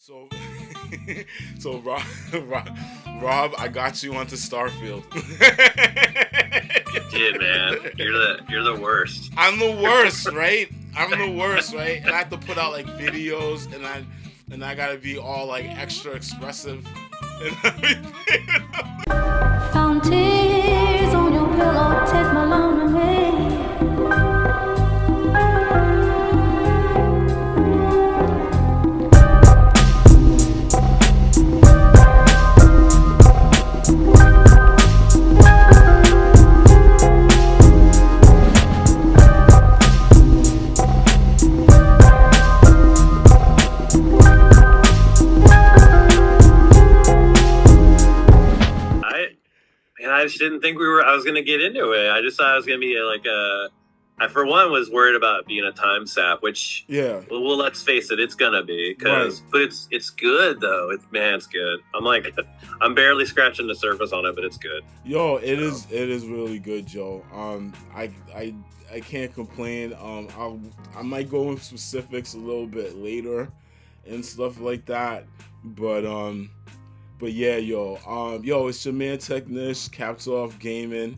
So, so Rob, I got you onto Starfield. Dude, man, you're the worst. I'm the worst, right? I'm the worst, right? And I have to put out like videos, and I gotta be all like extra expressive and everything. Found tears on your pillow, take my love away. I just didn't think I was going to get into it. I just thought I was going to be like I for one was worried about being a time sap, which well, let's face it, it's going to be but it's good though. It's good. I'm barely scratching the surface on it, but it's good. Yo, it is really good, Joe. I can't complain. I might go into specifics a little bit later and stuff like that, but yeah, yo, it's your man Technish, CappsOffGaming.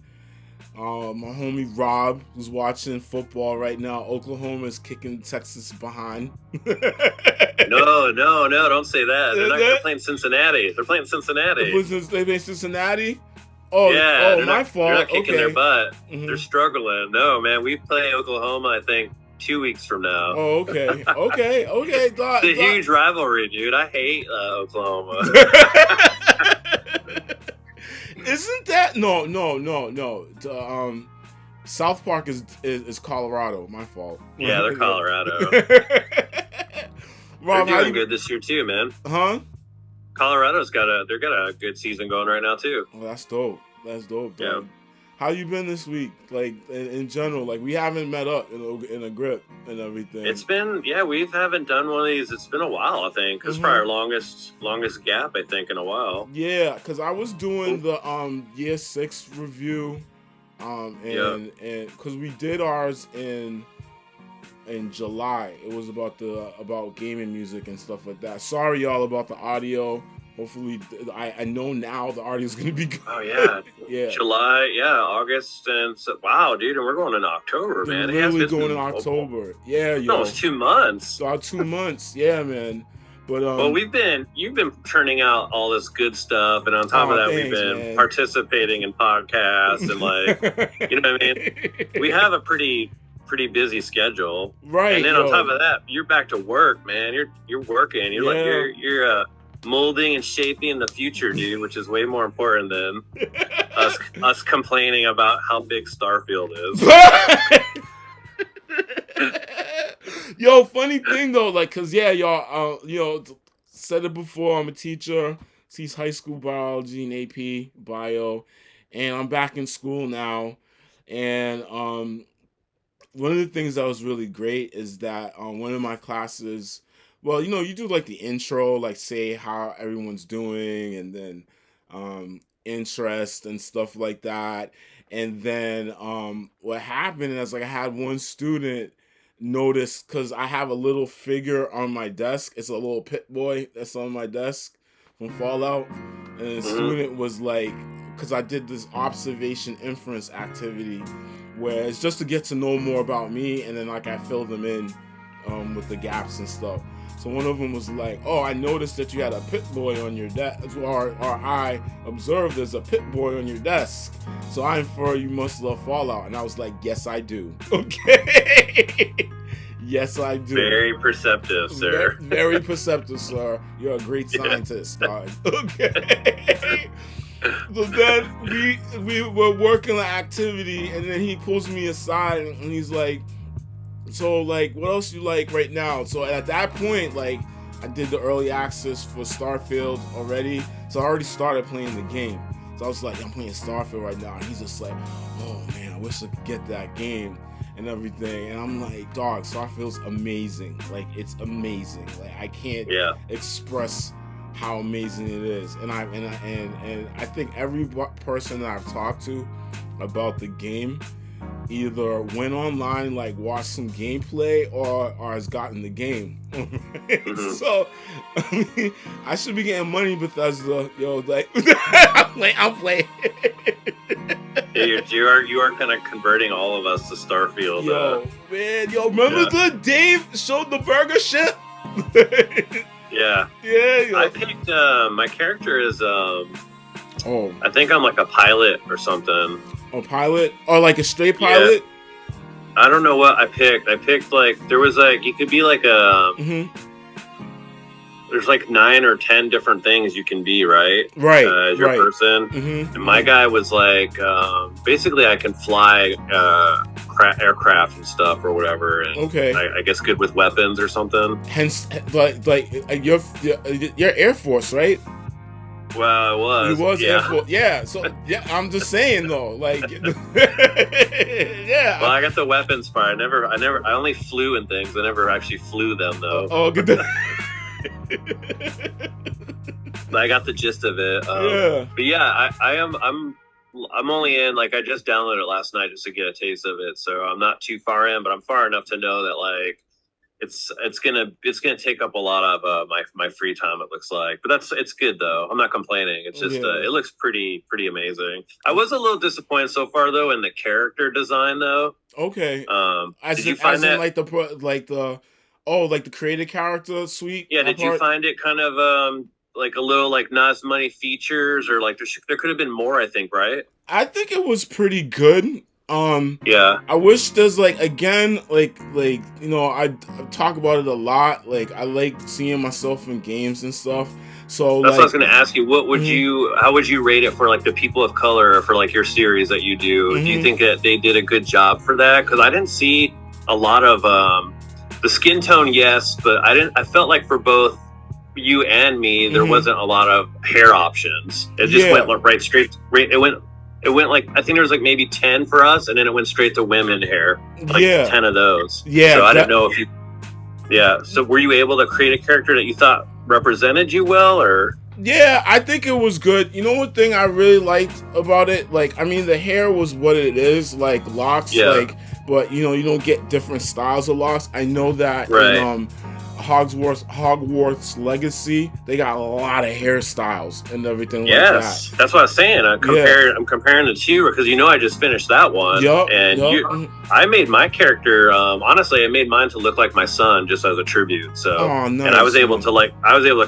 My homie Rob, who's watching football right now. Oklahoma is kicking Texas behind. No, don't say that. They're playing Cincinnati. They're playing Cincinnati. They playing Cincinnati? My fault. They're not kicking their butt. Mm-hmm. They're struggling. No, man, we play Oklahoma, I think, 2 weeks from now. Oh, okay. It's a huge rivalry, dude. I hate Oklahoma. Isn't that no? South Park is Colorado. My fault. Yeah, they're Colorado. Rob, they're doing good this year too, man. Huh? Colorado's got a good season going right now too. Oh, that's dope. Yeah. How you been this week? Like in general, like we haven't met up in a grip and everything. It's been we haven't done one of these. It's been a while, I think. It's probably our longest gap, I think, in a while. Yeah, because I was doing the year 6 review, and because we did ours in July. It was about gaming music and stuff like that. Sorry, y'all, about the audio. Hopefully, I know now the audio is going to be good. Oh, yeah. Yeah. July, August, and wow, dude, and we're going in October, man. We're really going in October. Yeah, yo. Almost 2 months. About 2 months, yeah, man. But well, you've been churning out all this good stuff, and on top of that, we've been participating in podcasts and you know what I mean. We have a pretty busy schedule, right? And then on top of that, you're back to work, man. You're working. You're molding and shaping the future, dude, which is way more important than us complaining about how big Starfield is. Yo, funny thing though, like, cause y'all, said it before. I'm a teacher, teach high school biology and AP bio, and I'm back in school now. And one of the things that was really great is that one of my classes. Well, you do like the intro, like say how everyone's doing, and then interest and stuff like that. And then what happened is like I had one student notice, because I have a little figure on my desk. It's a little pit boy that's on my desk from Fallout. And the student was like, because I did this observation inference activity where it's just to get to know more about me, and then like I fill them in with the gaps and stuff. So one of them was like, "Oh, I noticed that you had a pit boy on your desk, or I observed there's a pit boy on your desk. So I infer you must love Fallout." And I was like, "Yes, I do." Okay. Yes, I do. Very perceptive, sir. Very perceptive, sir. You're a great scientist, dog. Okay. So then we were working the activity, and then he pulls me aside, and he's like, "So, like, what else you like right now?" So at that point, like, I did the early access for Starfield already. So I already started playing the game. So I was like, I'm playing Starfield right now. And he's just like, "Oh, man, I wish I could get that game and everything." And I'm like, dog, Starfield's amazing. Like, it's amazing. Like, I can't express how amazing it is. And I think every person that I've talked to about the game, either went online, like watched some gameplay, or has gotten the game. So I mean, I should be getting money, Bethesda. Yo, like I'm playing. You are kind of converting all of us to Starfield. Yo, man, remember the Dave showed the burger ship? Yeah. Yeah. I picked my character is I think I'm like a pilot or something. A pilot? Or like a straight pilot? Yeah. I don't know what I picked. I picked like there was like you could be like a there's like 9 or 10 different things you can be, right? Right. As your person. And my guy was like basically I can fly aircraft and stuff or whatever, and I guess good with weapons or something. Hence, like you're Air Force, right? Well, I was. He was Air Force. Yeah. So I'm just saying though, like, yeah. Well, I got the weapons part. I only flew in things. I never actually flew them though. Oh, good. I got the gist of it. But yeah, I'm only in, like, I just downloaded it last night just to get a taste of it, so I'm not too far in, but I'm far enough to know that like it's gonna take up a lot of my free time, it looks like. But it's good though. I'm not complaining. It's just it looks pretty amazing. I was a little disappointed so far though in the character design though. Okay. Did you find that like the created character suite? Yeah. Did you find it kind of like a little like not as many features, or like there could have been more? I think, right? I think it was pretty good. Yeah. I wish there's like again like I talk about it a lot. Like I like seeing myself in games and stuff. So that's what I was going to ask you. What would how would you rate it for like the people of color, or for like your series that you do? Do you think that they did a good job for that? Because I didn't see a lot of the skin tone, yes, but I felt like for both you and me, there wasn't a lot of hair options. It just went right straight. It went like, I think there was like maybe 10 for us, and then it went straight to women hair. Like 10 of those. Yeah. So I didn't know if you. Yeah. So were you able to create a character that you thought represented you well, or? Yeah, I think it was good. You know, one thing I really liked about it, like, I mean, the hair was what it is, like locks, like, but you don't get different styles of locks. I know that in Hogwarts Legacy, they got a lot of hairstyles and everything like that. Yes, that's what I was saying. I'm comparing the two because I just finished that one. I made my character. Honestly, I made mine to look like my son, just as a tribute. So, nice, and I was able to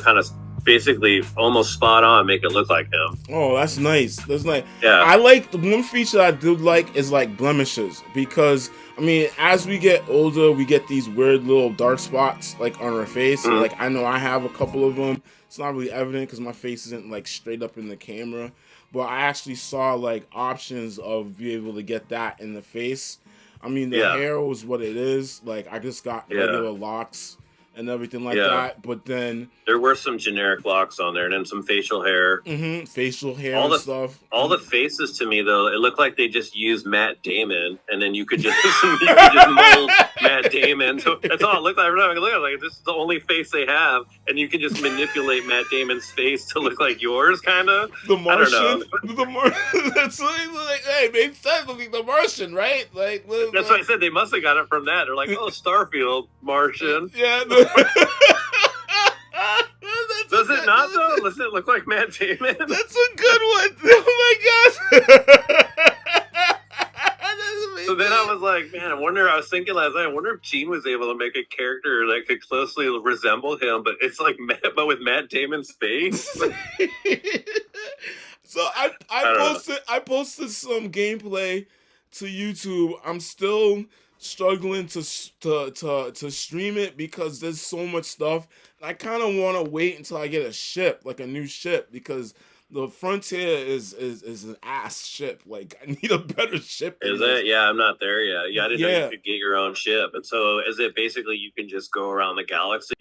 kind of basically almost spot on make it look like him. Oh, that's nice. That's nice. Yeah, I like the one feature I do like is like blemishes, because I mean, as we get older, we get these weird little dark spots like on our face. Like I know I have a couple of them. It's not really evident because my face isn't like straight up in the camera, but I actually saw like options of being able to get that in the face. I mean, the hair was what it is. Like I just got regular locks and everything like that, but then there were some generic locks on there, and then some facial hair. Facial hair and stuff. All the faces to me though, it looked like they just used Matt Damon, and then you could just mold Matt Damon. So that's all it looked like. Every time I look at it, like, this is the only face they have, and you can just manipulate Matt Damon's face to look like yours, kind of. The Martian. That's like, hey, makes sense. Looking the Martian, right? Like that's what I said. They must have got it from that. They're like, oh, Starfield, Martian. Yeah. Does it not though? Doesn't it look like Matt Damon? That's a good one. Oh my gosh. So then I was like, man, I was thinking last night, I wonder if Gene was able to make a character that could closely resemble him, but it's like but with Matt Damon's face. So I posted some gameplay to YouTube. I'm still struggling to stream it because there's so much stuff. I kind of want to wait until I get a ship, like a new ship, because the Frontier is an ass ship. Like I need a better ship. Is it? Yeah, I'm not there yet. Yeah, I didn't know you could get your own ship. And so is it basically you can just go around the galaxy?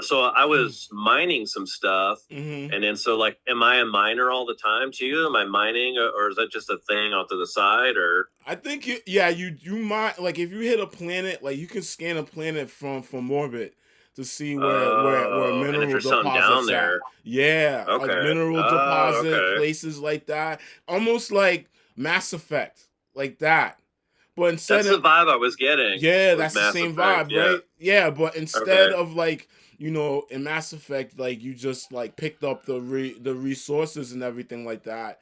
So I was mining some stuff, and then so like, am I a miner all the time too? Am I mining, or is that just a thing off to the side? Or I think you might, like, if you hit a planet, like you can scan a planet from orbit to see where mineral deposits down there. Yeah, like mineral deposit places like that, almost like Mass Effect, like that. But instead that's the vibe I was getting. Yeah, that's the same vibe, right? Yeah, but instead of like, you know, in Mass Effect, like you just like picked up the resources and everything like that.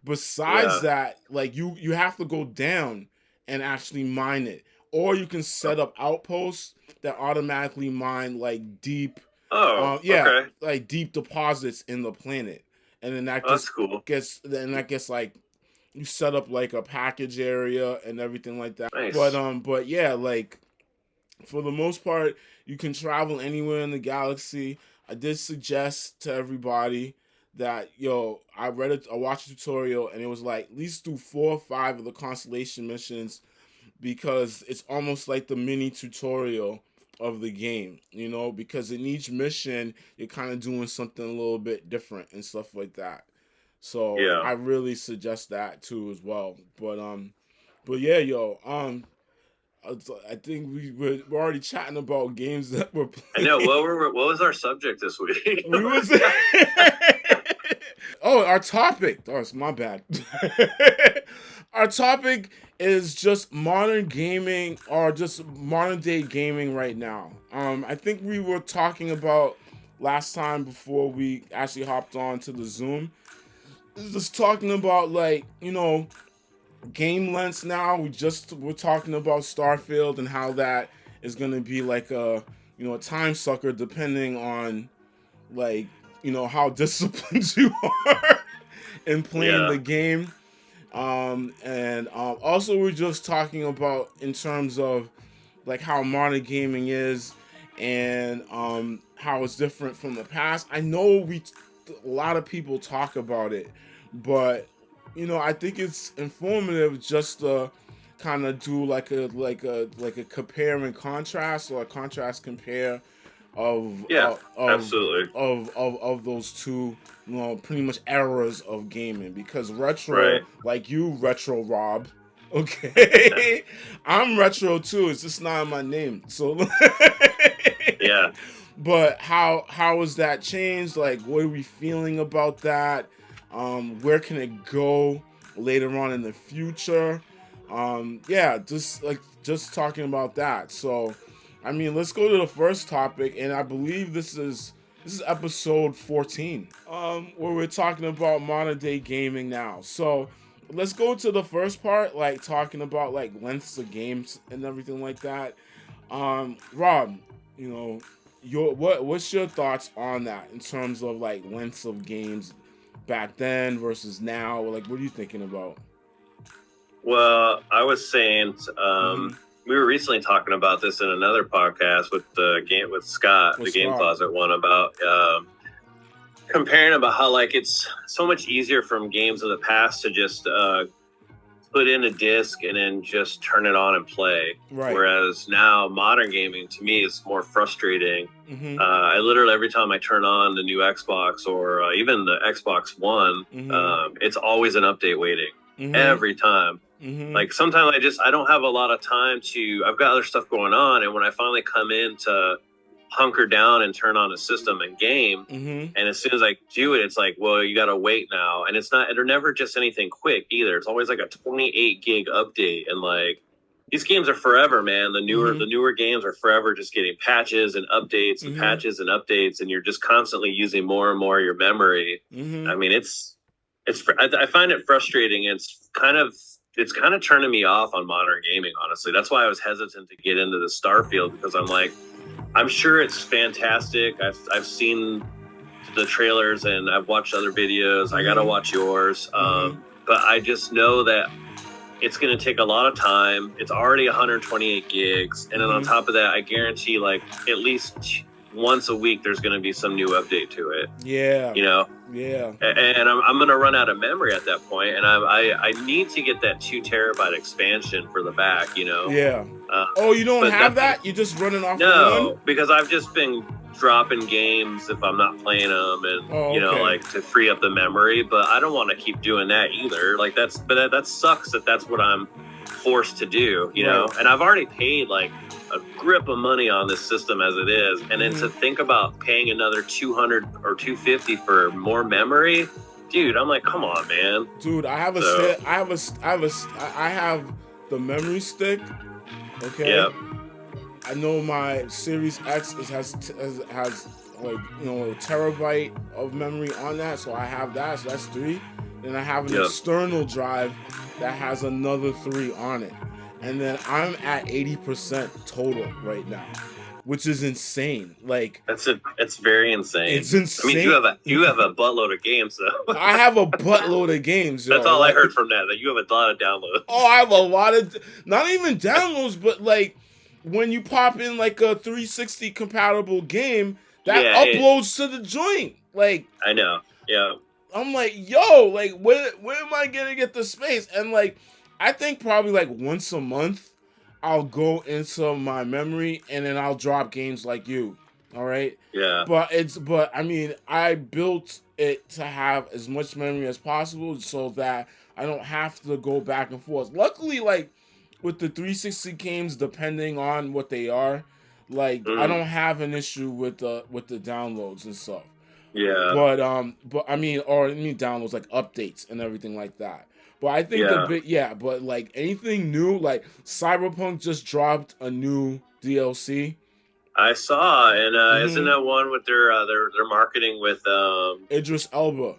Besides that, like you have to go down and actually mine it, or you can set up outposts that automatically mine like deep. Like deep deposits in the planet, and then that just gets like you set up like a package area and everything like that. Nice. But yeah, like for the most part, you can travel anywhere in the galaxy. I did suggest to everybody that I watched a tutorial and it was like at least do 4 or 5 of the constellation missions because it's almost like the mini tutorial of the game, you know, because in each mission you're kind of doing something a little bit different and stuff like that. So I really suggest that too as well. But yeah, I think we're already chatting about games that we're playing. I know. What was our subject this week? Our topic. Oh, it's my bad. Our topic is just modern gaming or just modern day gaming right now. I think we were talking about last time before we actually hopped on to the Zoom. Just talking about like, you know, game lengths now. We're talking about Starfield and how that is gonna be like a time sucker depending on like, you know, how disciplined you are in playing the game. Also we're just talking about in terms of like how modern gaming is and how it's different from the past. I know a lot of people talk about it, but you know, I think it's informative just to kind of do like a compare and contrast or a contrast compare of absolutely of those two, you know, pretty much eras of gaming, because retro, like you, Retro Rob, okay, I'm retro too. It's just not my name, so yeah. But how has that changed? Like, what are we feeling about that? Where can it go later on in the future? Just talking about that. So, I mean, let's go to the first topic, and I believe this is episode 14, where we're talking about modern day gaming now. So, let's go to the first part, like talking about like lengths of games and everything like that. Rob, you know, what's your thoughts on that in terms of like lengths of games back then versus now? Like, what are you thinking about? Well, I was saying, we were recently talking about this in another podcast with Scott, the Game Closet one, about comparing about how like it's so much easier from games of the past to just put in a disc and then just turn it on and play. Right. Whereas now modern gaming to me is more frustrating. Mm-hmm. I literally, every time I turn on the new Xbox or even the Xbox One, it's always an update waiting. Mm-hmm. Every time. Mm-hmm. Like sometimes I don't have a lot of time I've got other stuff going on, and when I finally come in to hunker down and turn on a system and game, and as soon as I do it, it's like, well, you gotta wait now. And they're never just anything quick either. It's always like a 28 gig update, and like these games are forever, man. The newer games are forever just getting patches and updates and patches and updates, and you're just constantly using more and more of your memory. I mean, I find it frustrating. It's kind of turning me off on modern gaming, honestly. That's why I was hesitant to get into the Starfield, because I'm like, I'm sure it's fantastic. I've seen the trailers and I've watched other videos. I gotta watch yours. But I just know that it's going to take a lot of time. It's already 128 gigs. And then on top of that, I guarantee like at least once a week, there's going to be some new update to it. Yeah. You know? Yeah. And I'm going to run out of memory at that point. And I need to get that 2 terabyte expansion for the back, you know? Yeah. You don't have that? You're just running off No, because I've just been dropping games if I'm not playing them, and you know, like to free up the memory. But I don't want to keep doing that either. Like that sucks that's what I'm forced to do, you know. And I've already paid like a grip of money on this system as it is, and then to think about paying another $200 or $250 for more memory, dude, I'm like, come on, man. Dude, I have the memory stick. Okay. Yep. I know my Series X has like, you know, a terabyte of memory on that, so I have that. So that's 3. Then I have an external drive that has another 3 on it, and then I'm at 80% total right now, which is insane. Like it's very insane. It's insane. I mean, you have a buttload of games though. I have a buttload of games. Yo. That's all I heard from that you have a lot of downloads. Oh, I have a lot of, not even downloads, but like when you pop in like a 360 compatible game, that uploads to the joint. Like, I know. Yeah. I'm like, yo, like, where am I gonna get the space? And like, I think probably like once a month, I'll go into my memory and then I'll drop games like you. All right. Yeah. But I mean, I built it to have as much memory as possible so that I don't have to go back and forth. Luckily, like with the 360 games, depending on what they are, like I don't have an issue with the downloads and stuff. Yeah. But I mean downloads like updates and everything like that. But I think but like anything new, like Cyberpunk just dropped a new DLC. I saw, and isn't that one with their marketing with Idris Elba?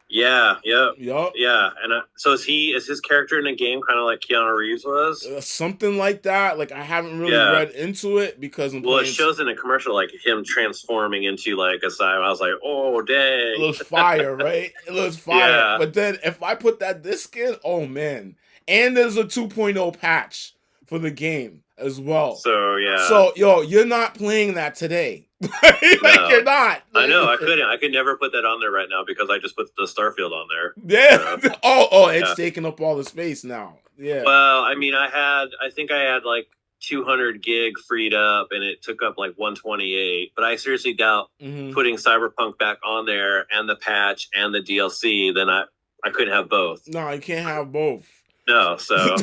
Yeah, Yup. Yeah, and so is his character in the game kind of like Keanu Reeves was? Something like that. Like I haven't really read into it because it shows in a commercial like him transforming into like a cyber. I was like, oh dang, it looks fire, right? It looks fire. Yeah. But then if I put that disc in, oh man! And there's a 2.0 patch for the game as well. So yeah. So yo, you're not playing that today. Like you're not. I know. I couldn't. I could never put that on there right now because I just put the Starfield on there. Yeah. So. It's taking up all the space now. Yeah. Well, I mean, I think I had like 200 gig freed up, and it took up like 128. But I seriously doubt putting Cyberpunk back on there and the patch and the DLC. Then I couldn't have both. No, you can't have both. No. So.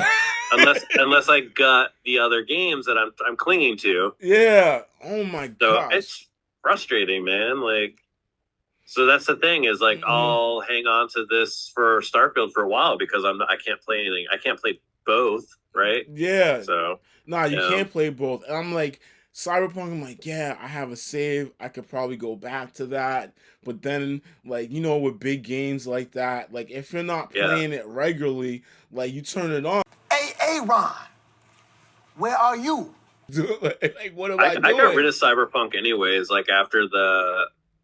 unless I got the other games that I'm clinging to. Yeah. Oh my god. So it's frustrating, man. Like, so that's the thing is like I'll hang on to this for Starfield for a while because I can't play anything. I can't play both, right? Yeah. So you can't play both. And I'm like Cyberpunk. I'm like, yeah, I have a save. I could probably go back to that. But then, like, you know, with big games like that, like if you're not playing it regularly, like you turn it on. Hey, Ron, where are you? Like, what am I doing? I got rid of Cyberpunk anyways. Like after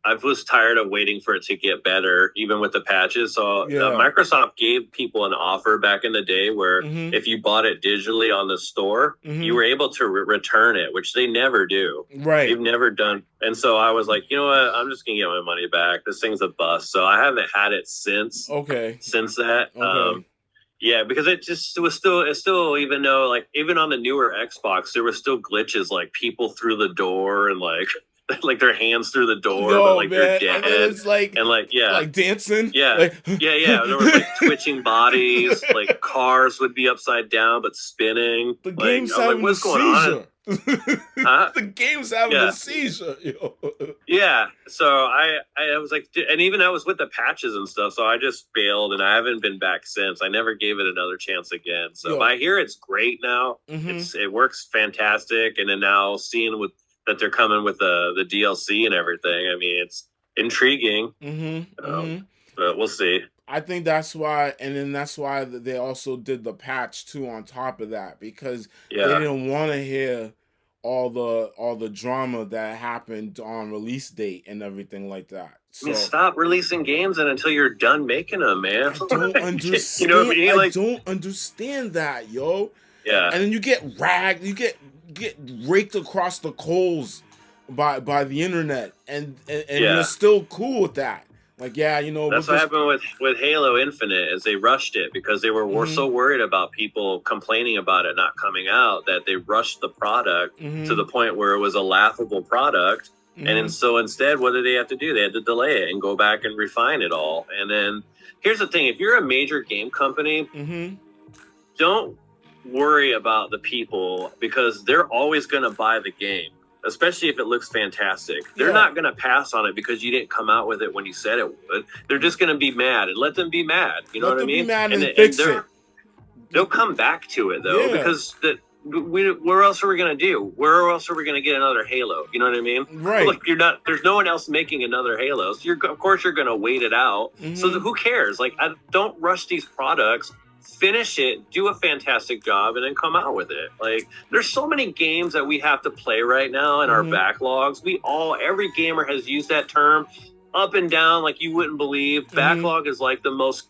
I was tired of waiting for it to get better, even with the patches. So Microsoft gave people an offer back in the day where if you bought it digitally on the store, you were able to return it, which they never do. Right. They've never done. And so I was like, you know what? I'm just going to get my money back. This thing's a bust. So I haven't had it since. Okay. Since that. Okay. Yeah, because it's still even though like even on the newer Xbox there was still glitches like people through the door and like their hands through the door but like they're dead and like dancing there was like twitching bodies like cars would be upside down but spinning. The game's having what's going on? Huh? The game's having a seizure. Yeah, so I was like, and even I was with the patches and stuff, so I just bailed, and I haven't been back since. I never gave it another chance again. So I hear it's great now. It works fantastic, and then now seeing that they're coming with the DLC and everything, I mean, it's intriguing. But we'll see. I think that's why they also did the patch too on top of that because they didn't want to hear all the drama that happened on release date and everything like that. So, I mean, stop releasing games until you're done making them, man. I don't understand. You know what I mean? I don't understand that, yo. Yeah. And then you get ragged, you get raked across the coals by the internet, and you're still cool with that. Like, you know, that's what happened with Halo Infinite is they rushed it because they were so worried about people complaining about it not coming out that they rushed the product to the point where it was a laughable product. And so instead, what did they have to do? They had to delay it and go back and refine it all. And then here's the thing. If you're a major game company, don't worry about the people because they're always going to buy the game. Especially if it looks fantastic. They're not going to pass on it because you didn't come out with it when you said it would. They're just going to be mad and let them be mad. You know what I mean? Let them be mad and fix it. they'll come back to it though, because where else are we gonna do? Where else are we gonna get another Halo? You know what I mean? Right. Like there's no one else making another Halo, so of course you're gonna wait it out. So who cares? Like, I don't rush these products. Finish it, do a fantastic job, and then come out with it. Like, there's so many games that we have to play right now in our backlogs. Every gamer has used that term up and down like you wouldn't believe. Backlog is like the most,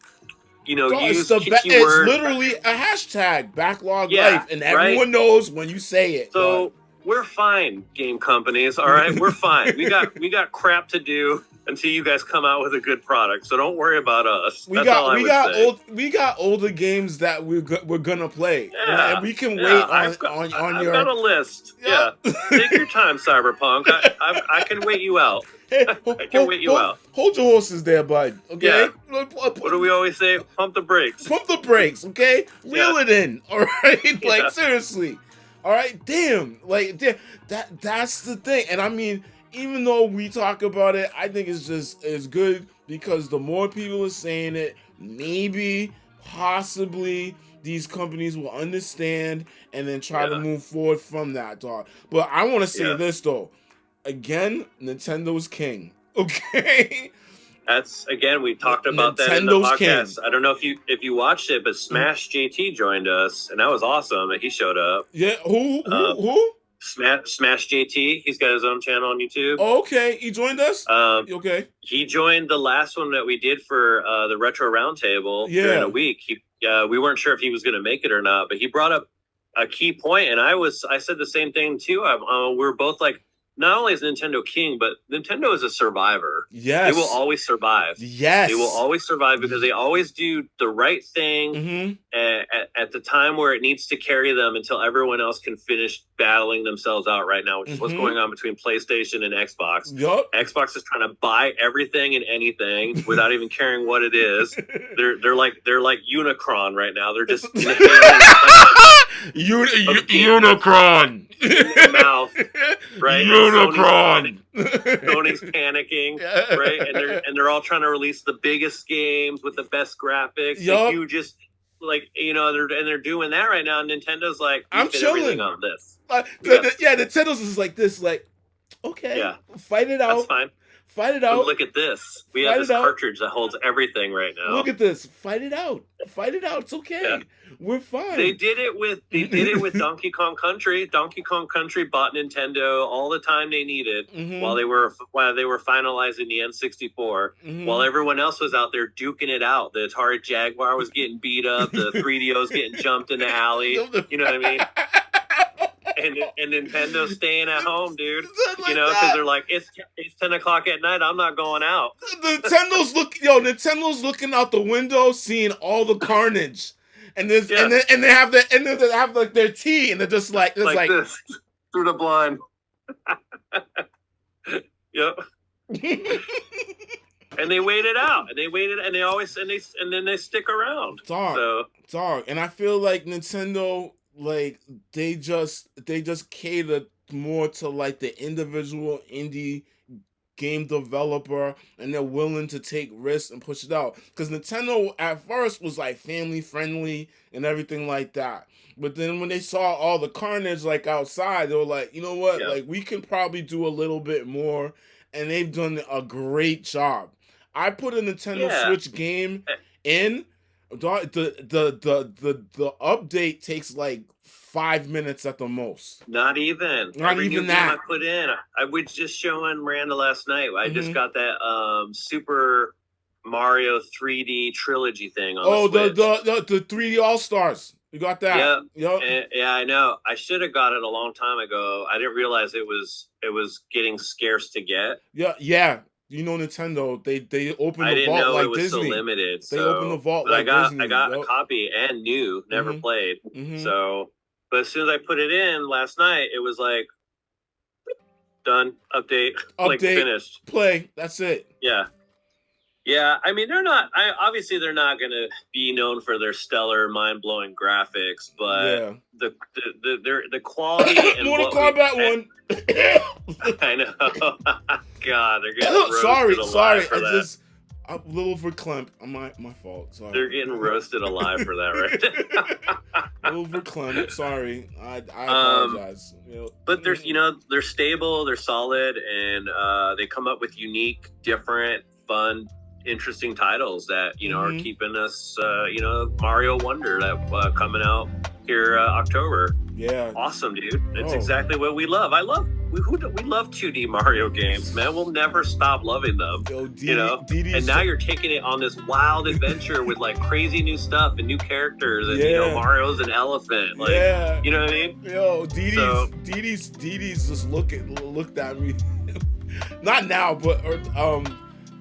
used kitschy word. It's literally a hashtag, backlog life, and everyone knows when you say it. So we're fine, game companies. All right, we're fine. We got crap to do until you guys come out with a good product. So don't worry about us. We got older games that we're gonna play. Yeah, and we can wait on I've got a list. Yeah. Take your time, Cyberpunk. I can wait you out. I can wait you out. Hold your horses there, bud. Okay. Yeah. What do we always say? Pump the brakes. Pump the brakes. Okay. Reel it in. All right. Like, seriously. All right. Damn. Like, that's the thing. And I mean, even though we talk about it, I think it's good because the more people are saying it, maybe, possibly, these companies will understand and then try to move forward from that, dog. But I want to say this, though. Again, Nintendo's king. Okay? That's, again, we talked about that in the podcast. King. I don't know if you watched it, but Smash JT joined us, and that was awesome that he showed up. Yeah, who? Smash JT. He's got his own channel on YouTube. Oh, okay, he joined us? Okay. He joined the last one that we did for the Retro Roundtable during a week. We weren't sure if he was going to make it or not, but he brought up a key point, and I said the same thing too. We were both like, not only is Nintendo king, but Nintendo is a survivor. Yes. They will always survive. Yes. They will always survive because they always do the right thing at the time where it needs to carry them until everyone else can finish battling themselves out right now, which is what's going on between PlayStation and Xbox. Yep. Xbox is trying to buy everything and anything without even caring what it is. They're like Unicron right now. They're just Unicron mouth, right? Unicron. Sony's panicking, right? And they're all trying to release the biggest games with the best graphics. Yep. Like, you just they're doing that right now. And Nintendo's like, I'm chilling everything on this. Nintendo's is like this, like, okay, fight it out. That's fine. Fight it out. But look at this. We have this cartridge that holds everything right now. Look at this. Fight it out. Fight it out. It's okay. Yeah. We're fine. They did it with Donkey Kong Country. Donkey Kong Country bought Nintendo all the time they needed while they were finalizing the N64. While everyone else was out there duking it out. The Atari Jaguar was getting beat up. The 3DO was getting jumped in the alley. You know what I mean? And Nintendo's staying at home, dude. Like because they're like, it's 10 o'clock at night. I'm not going out. Nintendo's looking out the window, seeing all the carnage, and they have like their tea, and they're just like this through the blind. Yep. And they wait it out, and then they stick around. Dog. And I feel like Nintendo, like, they just cater more to like the individual indie game developer, and they're willing to take risks and push it out. Because Nintendo at first was like family friendly and everything like that, but then when they saw all the carnage like outside, they were like, you know what, like, we can probably do a little bit more, and they've done a great job. I put a Nintendo Switch game in. The update takes like 5 minutes at the most. Not even that. I put in. I was just showing Miranda last night. I just got that Super Mario 3D trilogy thing on the Switch. The 3D All Stars. You got that? Yep. Yeah, I know. I should have got it a long time ago. I didn't realize it was getting scarce to get. Yeah. You know, Nintendo, they open the vault like Disney. I didn't know it was so limited. They open the vault like Disney. I got a copy and never played. So, but as soon as I put it in last night, it was like, done, update, like, finished. Play, that's it. Yeah. I mean, they're not going to be known for their stellar, mind-blowing graphics, but the quality and Mortal Kombat one. I know. God, they're getting roasted alive for that. A little verklempt. My fault. Sorry. They're getting roasted alive for that, right? A little verklempt. Sorry. I apologize. But there's, they're stable, they're solid, and they come up with unique, different, fun, interesting titles that are keeping us, Mario Wonder that coming out here October. Yeah, awesome, dude. It's exactly what we love. We love 2D Mario games, man. We'll never stop loving them. And now you're taking it on this wild adventure with like crazy new stuff and new characters, and Mario's an elephant. Like, you know what I mean? Yo, Didi's just looked at me. Not now, but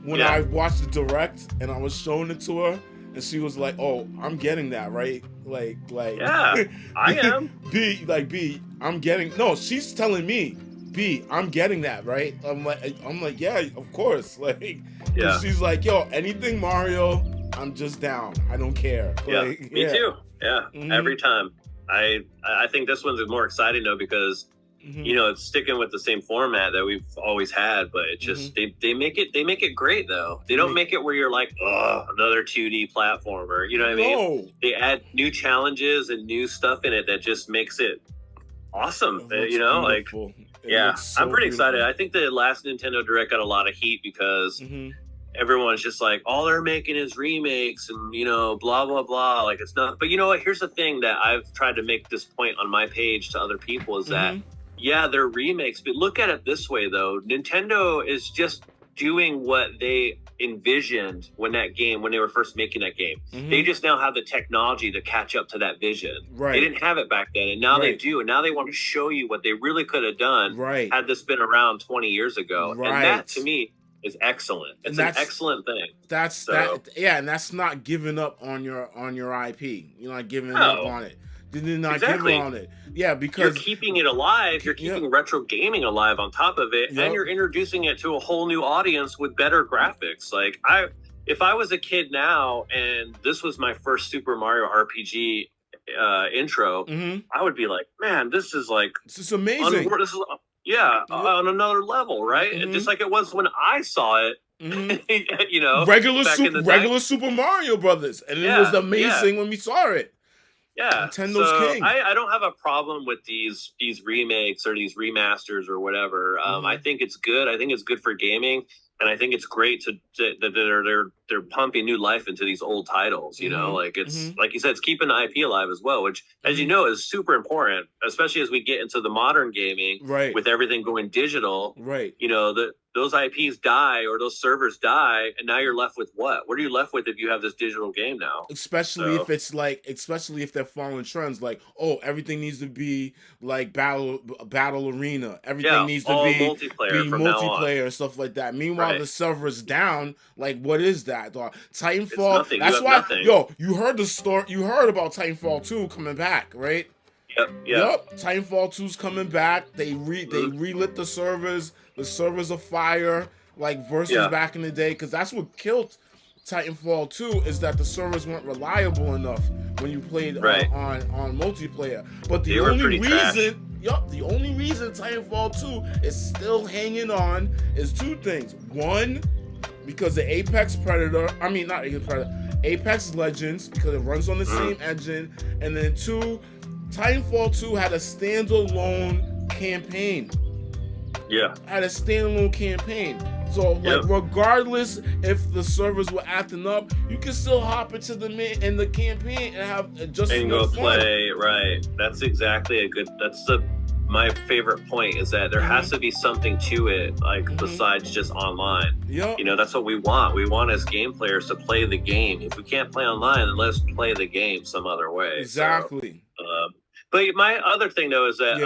when I watched the direct and I was showing it to her, and she was like, "Oh, I'm getting that, right? Like, yeah, I am." B, I'm getting. No, she's telling me, B, I'm getting that, right? I'm like, yeah, of course. Like, yeah. She's like, yo, anything Mario, I'm just down. I don't care. Yeah, me too. Yeah, every time. I think this one's more exciting though because it's sticking with the same format that we've always had, but it just they make it great though. They don't make it where you're like, oh, another 2D platformer. You know what I mean? They add new challenges and new stuff in it that just makes it awesome. Beautiful. I'm pretty excited. I think the last Nintendo Direct got a lot of heat because everyone's just like, all they're making is remakes and blah blah blah. Like it's not. But you know what? Here's the thing that I've tried to make this point on my page to other people is that. Yeah, they're remakes, but look at it this way, though. Nintendo is just doing what they envisioned when they were first making that game. They just now have the technology to catch up to that vision. Right. They didn't have it back then, and now they do. And now they want to show you what they really could have done had this been around 20 years ago. And that, to me, is excellent. It's an excellent thing. And that's not giving up on your IP. You're not giving up on it. Did not give on it. Yeah, because you're keeping it alive. You're keeping retro gaming alive on top of it, and you're introducing it to a whole new audience with better graphics. Like if I was a kid now and this was my first Super Mario RPG intro, I would be like, man, this is amazing. This is on another level, right? Just like it was when I saw it. Regular Super Mario Brothers, and it was amazing when we saw it. Yeah, Nintendo's king. I don't have a problem with these remakes or these remasters or whatever. I think it's good. I think it's good for gaming, and I think it's great that they're pumping new life into these old titles. Like it's like you said, it's keeping the IP alive as well, which, as you know, is super important, especially as we get into the modern gaming, with everything going digital. Those IPs die or those servers die, and now you're left with what? What are you left with if you have this digital game now? Especially if they're following trends like, oh, everything needs to be like battle arena. Everything needs to be multiplayer and stuff like that. Meanwhile, the server's down. Like, what is that? Titanfall. That's why. Yo, you heard the story. You heard about Titanfall 2 coming back, right? Yep. Titanfall 2's coming back. They relit the servers. The servers are fire, like versus back in the day, because that's what killed Titanfall 2 is that the servers weren't reliable enough when you played on multiplayer. But the only reason Titanfall 2 is still hanging on is two things. One, because the Apex Legends, because it runs on the same engine, and then two, Titanfall 2 had a standalone campaign. Had a standalone campaign. So, regardless if the servers were acting up, you can still hop into the campaign and have just and go play. Right. That's exactly my favorite point is that there has to be something to it, besides just online. That's what we want. We want as game players to play the game. If we can't play online, then let's play the game some other way. Exactly. But my other thing though is that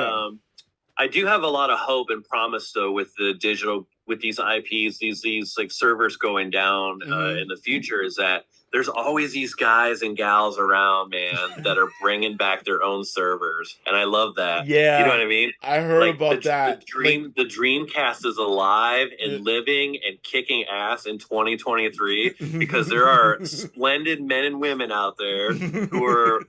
I do have a lot of hope and promise though with the digital, with these IPs, these like servers going down in the future, is that there's always these guys and gals around, man, that are bringing back their own servers, and I love that. Yeah, you know what I mean. I heard about that. The Dreamcast is alive and living and kicking ass in 2023 because there are splendid men and women out there who are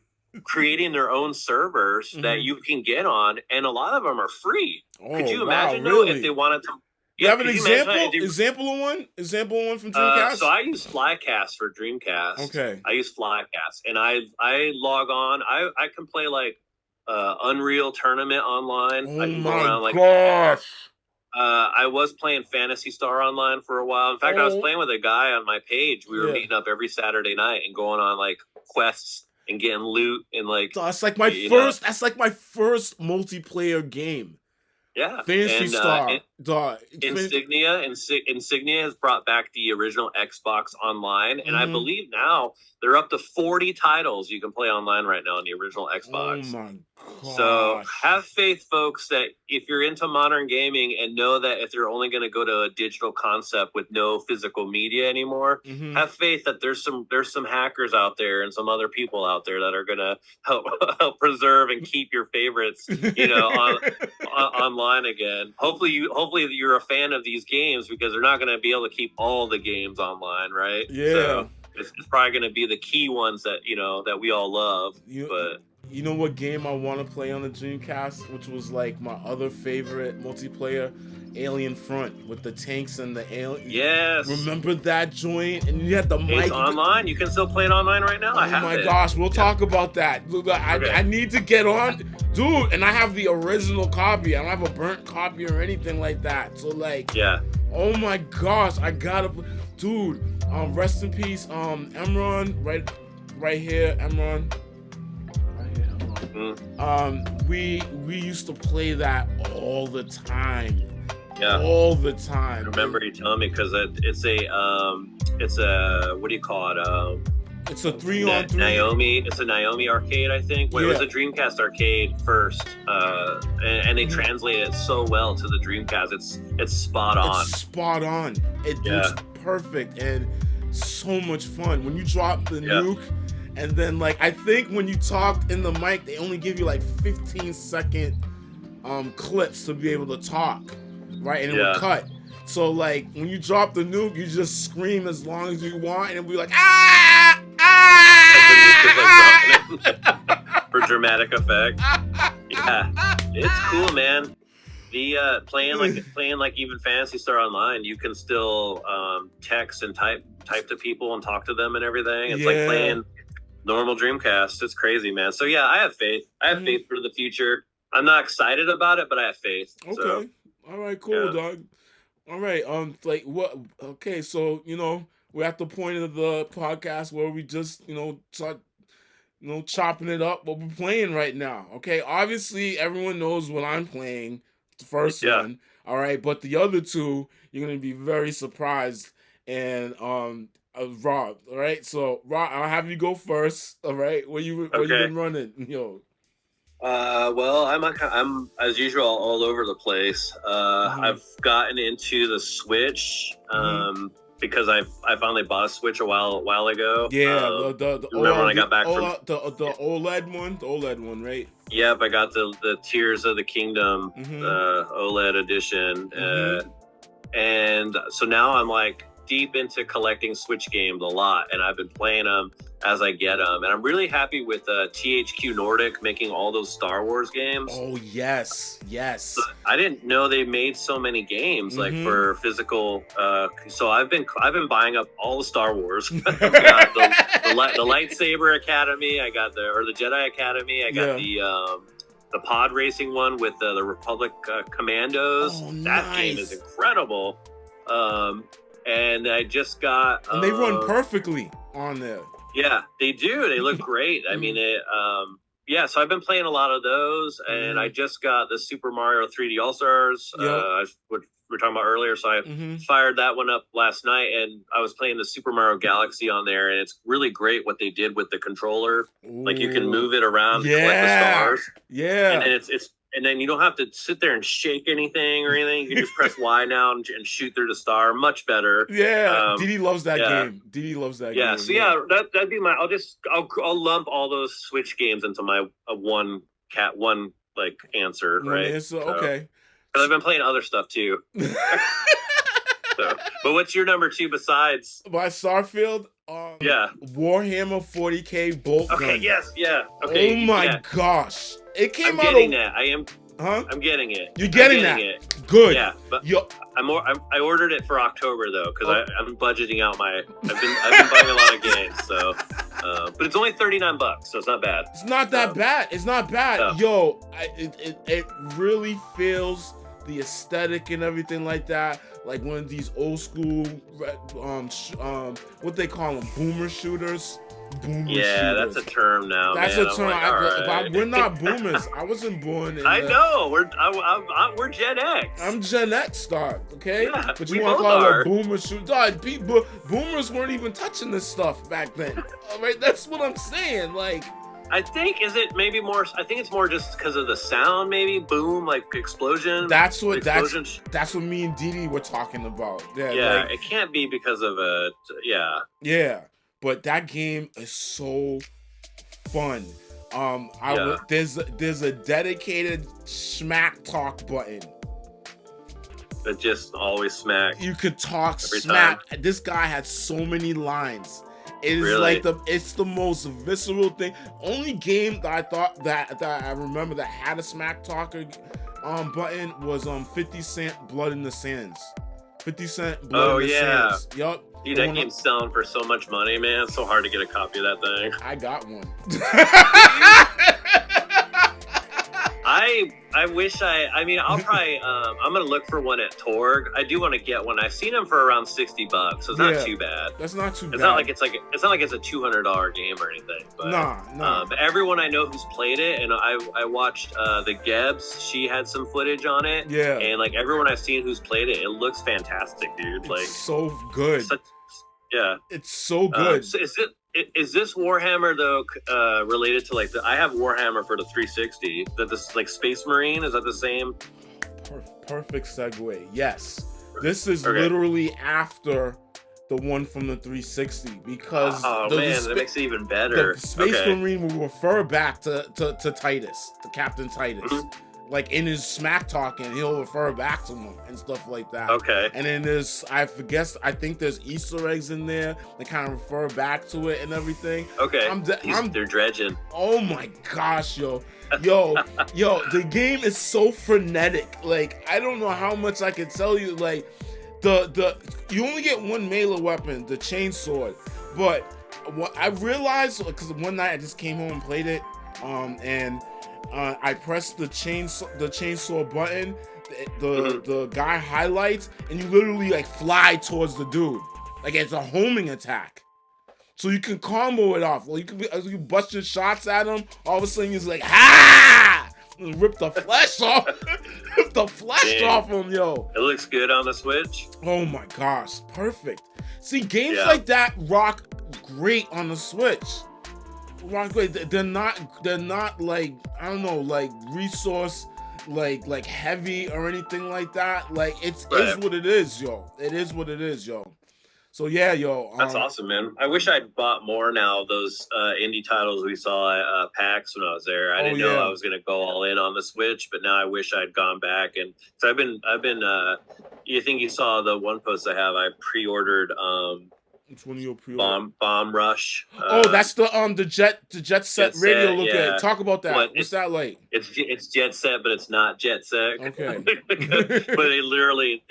creating their own servers that you can get on, and a lot of them are free. Could you imagine though, if they wanted to? You have an example? Example of one? Example of one from Dreamcast? So I use Flycast for Dreamcast. Okay. I use Flycast, and I log on. I can play like Unreal Tournament online. Oh I can my go around like gosh. I was playing Phantasy Star online for a while. In fact, I was playing with a guy on my page. We were meeting up every Saturday night and going on like quests and getting loot and like. That's like my first. That's like my first multiplayer game. Yeah, Phantasy Star. Insignia has brought back the original Xbox Online, and I believe now they're up to 40 titles you can play online right now on the original Xbox. Oh my god! So have faith, folks, that if you're into modern gaming and know that if you're only going to go to a digital concept with no physical media anymore, have faith that there's some hackers out there and some other people out there that are going to help preserve and keep your favorites, online again. Hopefully you're a fan of these games because they're not going to be able to keep all the games online, right? Yeah. So it's probably going to be the key ones that that we all love. But you know what game I want to play on the Dreamcast, which was like my other favorite multiplayer? Alien Front with the tanks and the alien. Yes. Remember that joint? And you had the mic. It's online. You can still play it online right now. Oh my gosh, we'll talk about that. Look, I need to get on, dude. And I have the original copy. I don't have a burnt copy or anything like that. So like, oh my gosh, I gotta, dude. Rest in peace, Emron. Right here, Emron. We used to play that all the time. Yeah, all the time. I remember you telling me because it's a what do you call it? It's a 3-on-3. Naomi. It's a Naomi arcade, I think. Well, it was a Dreamcast arcade first, and they translated it so well to the Dreamcast. It's spot on. It's spot on. It looks perfect and so much fun when you drop the nuke. And then, like, I think when you talk in the mic, they only give you like 15-second clips to be able to talk, right? And it will cut. So, like, when you drop the nuke, you just scream as long as you want, and it'll be like, ah, ah, for dramatic effect. Yeah, it's cool, man. The playing like even Phantasy Star Online, you can still text and type to people and talk to them and everything. It's like playing normal Dreamcast. It's crazy, man. So yeah, I have faith. I have faith for the future. I'm not excited about it, but I have faith. Okay. So, all right, cool, dog. All right. Like what? Okay, so we're at the point of the podcast where we just start chopping it up. What we're playing right now. Okay. Obviously, everyone knows what I'm playing. The first one. All right, but the other two, you're gonna be very surprised. And Rob, all right. So Rob, I'll have you go first. All right, where you been running, Well, I'm as usual all over the place. I've gotten into the Switch because I finally bought a Switch a while ago. Yeah, the remember when I got back from the OLED one, right? Yep, I got the Tears of the Kingdom OLED edition, and so now I'm like deep into collecting Switch games a lot, and I've been playing them as I get them, and I'm really happy with THQ Nordic making all those Star Wars games. Oh yes. So I didn't know they made so many games like for physical. So I've been buying up all the Star Wars. I got the Lightsaber Academy. I got the Jedi Academy. I got the pod racing one with the Republic Commandos. Oh, that game is incredible. And I just got... and they run perfectly on there. Yeah, they do. They look great. I mean, so I've been playing a lot of those, and I just got the Super Mario 3D All-Stars, which we were talking about earlier, so I fired that one up last night, and I was playing the Super Mario Galaxy on there, and it's really great what they did with the controller. Ooh. Like, you can move it around to collect the stars. Yeah. And and then you don't have to sit there and shake anything or anything. You can just press Y now and shoot through the star. Much better. Yeah. Didi loves that game. Didi loves that game. Yeah. So that'd be my. I'll lump all those Switch games into my one answer. Right. Okay. Because I've been playing other stuff too. But what's your number two besides? By Starfield? Warhammer 40K Bolt Gun. Okay, yes, yeah. Okay, oh my gosh. It came out. I'm getting that. I am. Huh? I'm getting it. You're getting that. Good. Yeah, but I ordered it for October though, because I'm budgeting out my. I've been buying a lot of games, so. But it's only $39, so it's not bad. It's not that bad. It's not bad. No. Yo, it really feels the aesthetic and everything like that. Like one of these old school, what they call them, boomer shooters. Shooters. That's a term now. That's man. a term. Right. We're not boomers. I wasn't born. I know. We're Gen X. I'm Gen X start. Okay, yeah, but you want to call it a boomer shooter? Boomers weren't even touching this stuff back then. All right, that's what I'm saying. Like, I think it's more just because of the sound, maybe boom, like explosion. That's what me and Didi were talking about. Yeah, like, it can't be because of it. Yeah. But that game is so fun. There's a dedicated smack talk button. That just always smack. You could talk smack. Time. This guy had so many lines. It is really? It's the most visceral thing. Only game that I thought that I remember that had a smack talker button was 50 Cent Blood in the Sands. 50 Cent Blood in the Sands. Yup. Dude, that game's selling for so much money, man. It's so hard to get a copy of that thing. I got one. I wish I'll probably, I'm going to look for one at Torg. I do want to get one. I've seen them for around $60, so it's not too bad. That's not too bad. It's not like it's a $200 game or anything. But, no. But everyone I know who's played it, and I watched the Gebs. She had some footage on it. Yeah. And like everyone I've seen who's played it, it looks fantastic, dude. Like it's so good. It's so good. So is this Warhammer though related to like I have Warhammer for the 360? That this like Space Marine, is that the same? Perfect segue. yes, this is literally after the one from the 360 because that makes it even better. The Space Marine will refer back to Titus, to Captain Titus. Mm-hmm. Like in his smack talking, he'll refer back to him and stuff like that. Okay. And then I think there's Easter eggs in there that kind of refer back to it and everything. Okay. They're dredging. Oh my gosh, yo, the game is so frenetic. Like I don't know how much I can tell you. Like you only get one melee weapon, the chainsaw. But what I realized, because one night I just came home and played it, and I pressed the chainsaw button. The guy highlights, and you literally like fly towards the dude, like it's a homing attack. So you can combo it off. Well, you can bust your shots at him. All of a sudden, he's like, ha! And rip the flesh off. Rip the flesh off him, yo. It looks good on the Switch. Oh my gosh, perfect. See, games like that rock great on the Switch. They're not like, I don't know, like resource like heavy or anything like that. Like is what it is, yo. It is what it is, yo. So yeah, yo. That's awesome, man. I wish I'd bought more now of those indie titles we saw at PAX when I was there. I didn't know I was gonna go all in on the Switch, but now I wish I'd gone back. And so I've been you think you saw the one post I have? I pre-ordered Which one of your pre-order? Bomb Rush. That's the Jet Set radio look at. Talk about that. What's that like? It's Jet Set, but it's not Jet Set. Okay. But they literally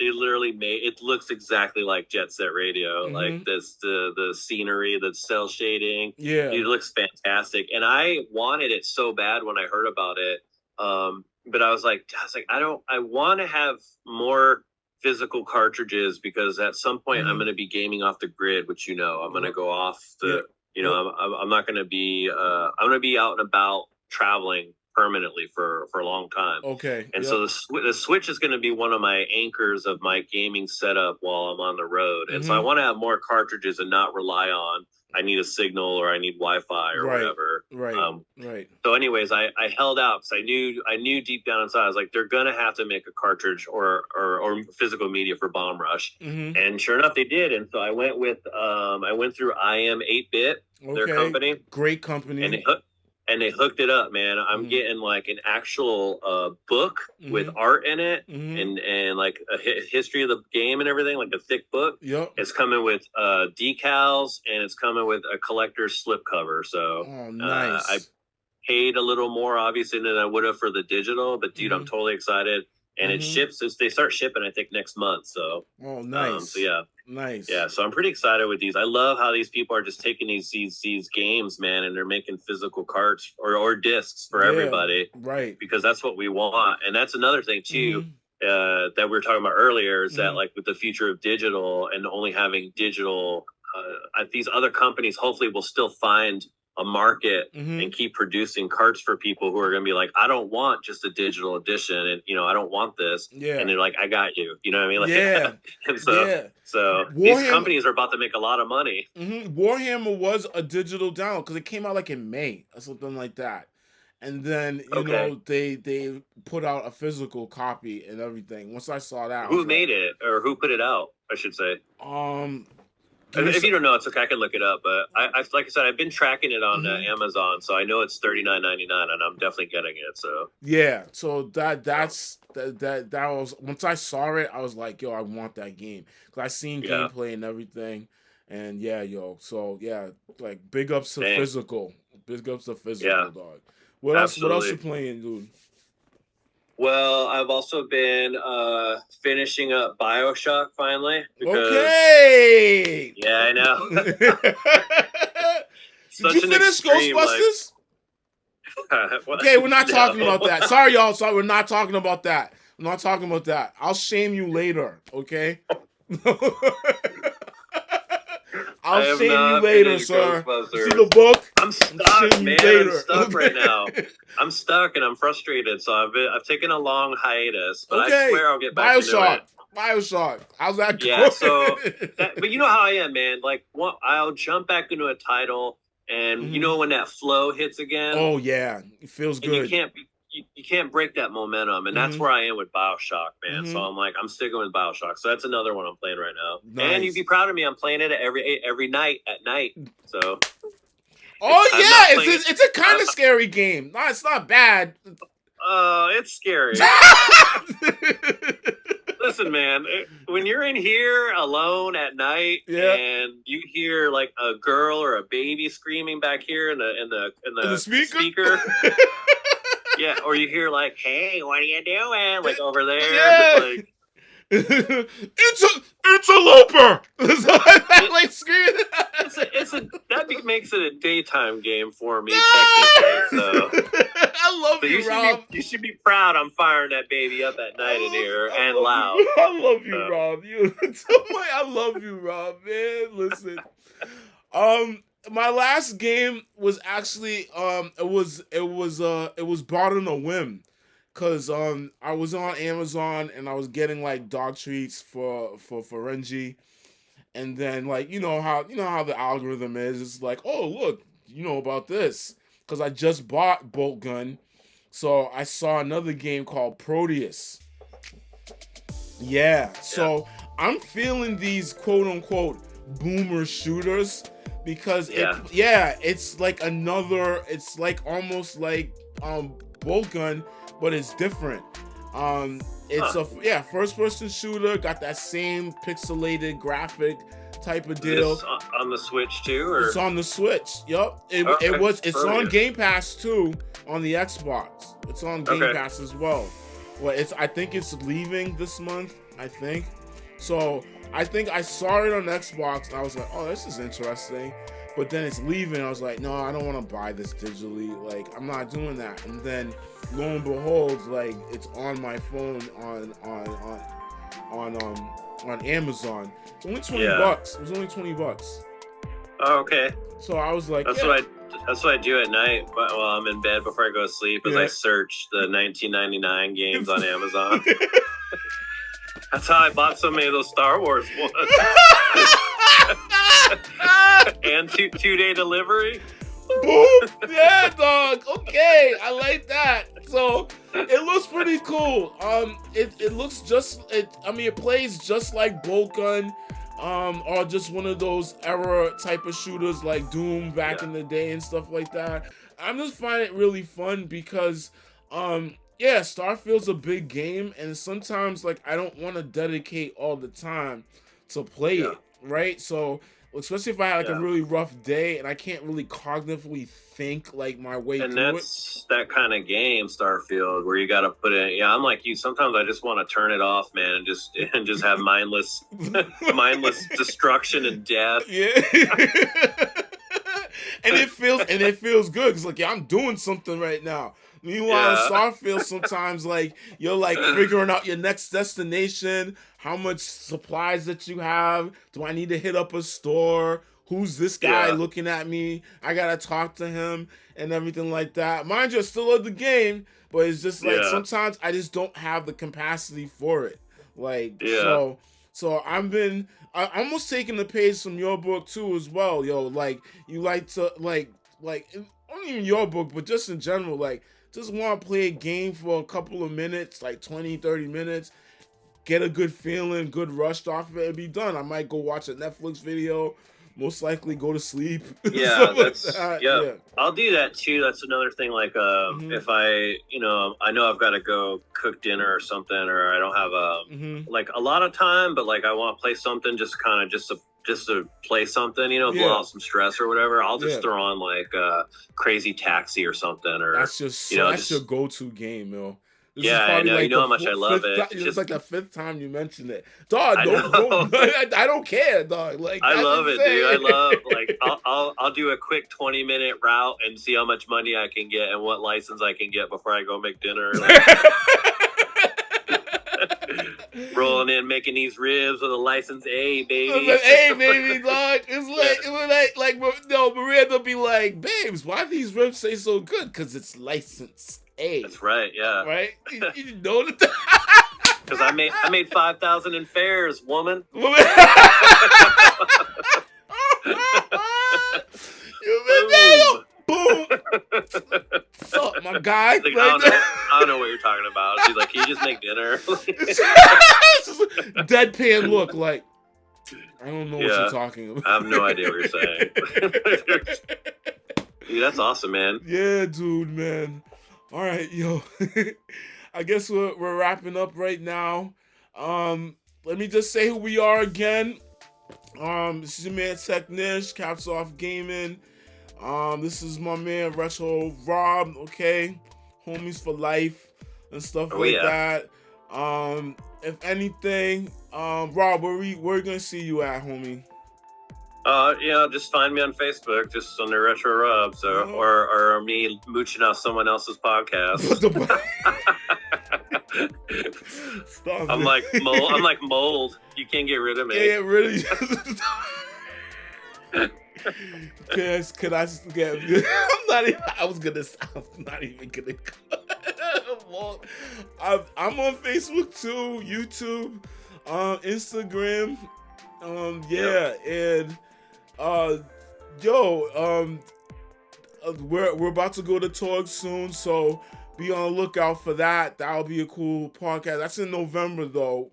made it looks exactly like Jet Set radio. Mm-hmm. Like the scenery, the cell shading. Yeah. It looks fantastic. And I wanted it so bad when I heard about it. But I was like, I want to have more physical cartridges, because at some point I'm going to be gaming off the grid, which I'm going to go off the I'm not going to be I'm going to be out and about traveling permanently for a long time. Okay. And so the Switch is going to be one of my anchors of my gaming setup while I'm on the road. And so I want to have more cartridges and not rely on I need a signal or I need Wi-Fi or whatever. Right. So anyways, I held out because I knew deep down inside, I was like, they're going to have to make a cartridge or physical media for Bomb Rush. Mm-hmm. And sure enough, they did. And so I went through IM 8-Bit, their company. Great company. And they hooked it up, man. I'm getting like an actual book with art in it and like a history of the game and everything, like a thick book. Yep. It's coming with decals and it's coming with a collector's slipcover. So nice. I paid a little more, obviously, than I would have for the digital. But, dude, I'm totally excited. and it ships. They start shipping, I think, next month. So, nice. So yeah, nice. Yeah, so I'm pretty excited with these. I love how these people are just taking these games, man, and they're making physical cards or discs for everybody, right? Because that's what we want, and that's another thing too. That we were talking about earlier is that, like, with the future of digital and only having digital, these other companies hopefully will still find a market and keep producing cards for people who are going to be like, I don't want just a digital edition, and I don't want this. And they're like, I got you. You know what I mean? Like, and so these companies are about to make a lot of money. Warhammer was a digital download because it came out like in May or something like that. And then, you know, they put out a physical copy and everything. Once I saw that, who made it, or who put it out, I should say. If you don't know, it's okay. I can look it up. But I like I said, I've been tracking it on Amazon, so I know it's $39.99, and I'm definitely getting it. So yeah, so that was, once I saw it, I was like, yo, I want that game because I seen gameplay and everything, and so like big ups to physical, dog. What else you playing, dude? Well, I've also been finishing up BioShock finally. Okay. Yeah, I know. Did you finish Ghostbusters? Okay, we're not talking about that. Sorry, y'all. Sorry, we're not talking about that. I'm not talking about that. I'll shame you later, okay? I'll shame you later, sir. You see the book? I'm stuck, man. I'm stuck right now. I'm stuck and I'm frustrated. So I've taken a long hiatus, but I swear I'll get back into it. BioShock. How's that going? Yeah, so but you know how I am, man. Like, I'll jump back into a title, and you know when that flow hits again. Oh yeah, it feels good. You can't break that momentum, and that's where I am with BioShock, man. So I'm like, I'm sticking with BioShock. So that's another one I'm playing right now. Nice. And you'd be proud of me. I'm playing it every night at night. So. It's a kind of scary game. No, it's not bad. It's scary. Listen, man, when you're in here alone at night and you hear like a girl or a baby screaming back here in the speaker. Yeah, or you hear like, "Hey, what are you doing?" Like over there. Yeah. Like, interloper. Like screaming. That makes it a daytime game for me, technically. So I love you, Rob. You should be proud. I'm firing that baby up at night in here and loud. I love you, Rob. I love you, Rob. Man, listen. My last game was actually it was bought on a whim. Cause I was on Amazon and I was getting like dog treats for Renji, and then like you know how the algorithm is. It's like, oh look, you know about this, cause I just bought Bolt Gun, so I saw another game called Proteus. Yeah, so I'm feeling these quote unquote boomer shooters because it's like it's like almost like Bolt Gun. But it's different. It's a first person shooter, got that same pixelated graphic type of deal. It's on the Switch too, or it's on the Switch. Yup. It's on Game Pass too on the Xbox. It's on Game Pass as well. Well, I think it's leaving this month, I think. So I think I saw it on Xbox and I was like, oh, this is interesting. But then it's leaving. I was like, no, I don't want to buy this digitally. Like, I'm not doing that. And then, lo and behold, like it's on my phone on Amazon. It's only $20. It was only $20. Oh, okay. So I was like, that's what I do at night while I'm in bed before I go to sleep. Is I search the 1999 games on Amazon. That's how I bought so many of those Star Wars ones. And two-day delivery. Boom! Yeah, dog. Okay, I like that. So it looks pretty cool. It looks it plays just like Bolt Gun, or just one of those era type of shooters like Doom back in the day and stuff like that. I'm just finding it really fun because, Starfield's a big game, and sometimes like I don't want to dedicate all the time to play it, right? So especially if I had like a really rough day and I can't really cognitively think like my way through it. And that's that kind of game, Starfield, where you got to put in. Yeah, I'm like you. Sometimes I just want to turn it off, man, and just have mindless destruction and death. Yeah. and it feels good. It's like, yeah, I'm doing something right now. Meanwhile, Starfield, sometimes like you're like figuring out your next destination, how much supplies that you have. Do I need to hit up a store? Who's this guy looking at me? I gotta talk to him and everything like that. Mind you, I still love the game, but it's just like sometimes I just don't have the capacity for it. Like so I'm almost taking the page from your book too as well, yo. Like you like to like not even your book, but just in general, like just want to play a game for a couple of minutes, like 20, 30 minutes, get a good feeling, good rush off of it, and be done. I might go watch a Netflix video, most likely go to sleep. Yeah, I'll do that too. That's another thing. Like, if I know I've got to go cook dinner or something, or I don't have like a lot of time, but like I want to play something, just to play something, blow out some stress or whatever. I'll just throw on like Crazy Taxi or something, or that's just that's your go-to game, yo. This I know. Like you know how much I love it. It's like the 5th time you mentioned it, dog. I don't care, dog. Like I love it, dude. I love like I'll do a quick 20-minute route and see how much money I can get and what license I can get before I go make dinner. Rolling in, making these ribs with a license A, baby. Hey, baby, dog. It's like Miranda will be like, babes, why do these ribs say so good? Because it's license A. That's right, yeah. Right? You know that. Because I made 5,000 in fares, woman. You been boom. What's up, my guy? Like, I don't know what you're talking about. She's like, can you just make dinner? Deadpan look, like, I don't know what you're talking about. I have no idea what you're saying. Dude, that's awesome, man. Yeah, dude, man. All right, yo. I guess we're wrapping up right now. Let me just say who we are again. This is your man Technish, CappsOffGaming. This is my man Retro Rob, okay? Homies for life and stuff that. If anything, Rob, where gonna see you at, homie? Just find me on Facebook, just under Retro Rob, or me mooching off someone else's podcast. Stop I'm like mold. You can't get rid of me. Yeah, really. Could I just get? I'm not even gonna. I'm on Facebook too, YouTube, Instagram, and we're about to go to Torg soon, so be on the lookout for that. That'll be a cool podcast. That's in November though.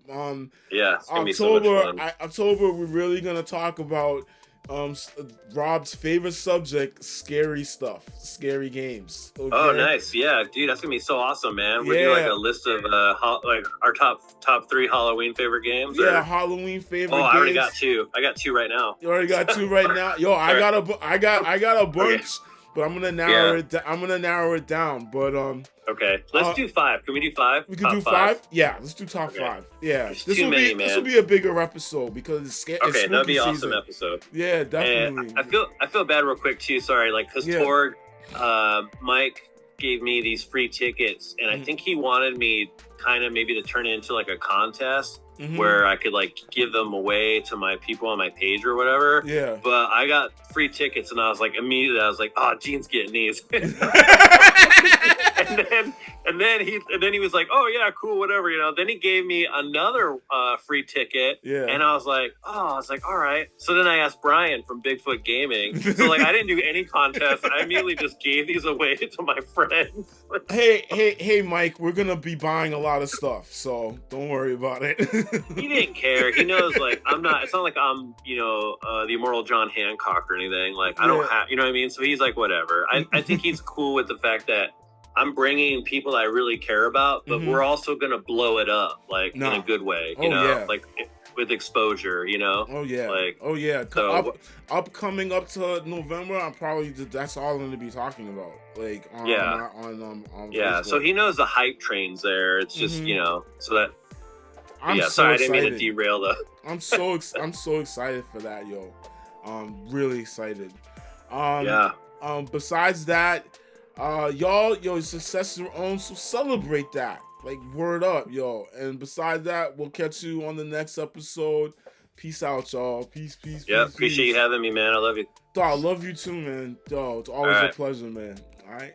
It's gonna be so much fun. October, we're really gonna talk about Rob's favorite subject, scary stuff, scary games. Okay? Oh, nice. Yeah, dude, that's gonna be so awesome, man. We're doing like a list of like our top 3 Halloween favorite games. Yeah, Halloween favorite games. I already got 2. I got 2 right now. You already got 2 right now? Yo, I got a bunch. Okay. But I'm gonna narrow it. I'm gonna narrow it down. But okay, let's do 5. Can we do 5? We can do 5. Yeah, let's do top 5. Yeah, this will be a bigger episode because it's scary. Okay, that'd be an awesome episode. Yeah, definitely. And I feel bad real quick too. Sorry, like because Torg, Mike gave me these free tickets, and I think he wanted me kind of maybe to turn it into like a contest. Where I could like give them away to my people on my page or whatever. Yeah. But I got free tickets and I was like, immediately I was like, oh, Gene's getting these. and then he was like, oh yeah, cool, whatever, Then he gave me another free ticket. Yeah. And I was like, all right. So then I asked Brian from Bigfoot Gaming. So like I didn't do any contest. I immediately just gave these away to my friends. Hey, Mike, we're gonna be buying a lot of stuff, so don't worry about it. He didn't care. He knows, like, I'm not. It's not like I'm, the immortal John Hancock or anything. Like, I don't have, you know what I mean. So he's like, whatever. I think he's cool with the fact that I'm bringing people that I really care about, but we're also gonna blow it up, like in a good way. You know, like with exposure, you know. Oh yeah, like So upcoming up to November, I'm probably that's all I'm gonna be talking about. Like on Facebook. So he knows the hype trains there. It's just so that. I'm so sorry, excited. I didn't mean to derail though. I'm so excited for that, yo. Really excited. Besides that, y'all, success is your own, so celebrate that. Like, word up, yo. And besides that, we'll catch you on the next episode. Peace out, y'all. Peace. Yeah, appreciate you having me, man. I love you. I love you too, man. It's always a pleasure, man. All right.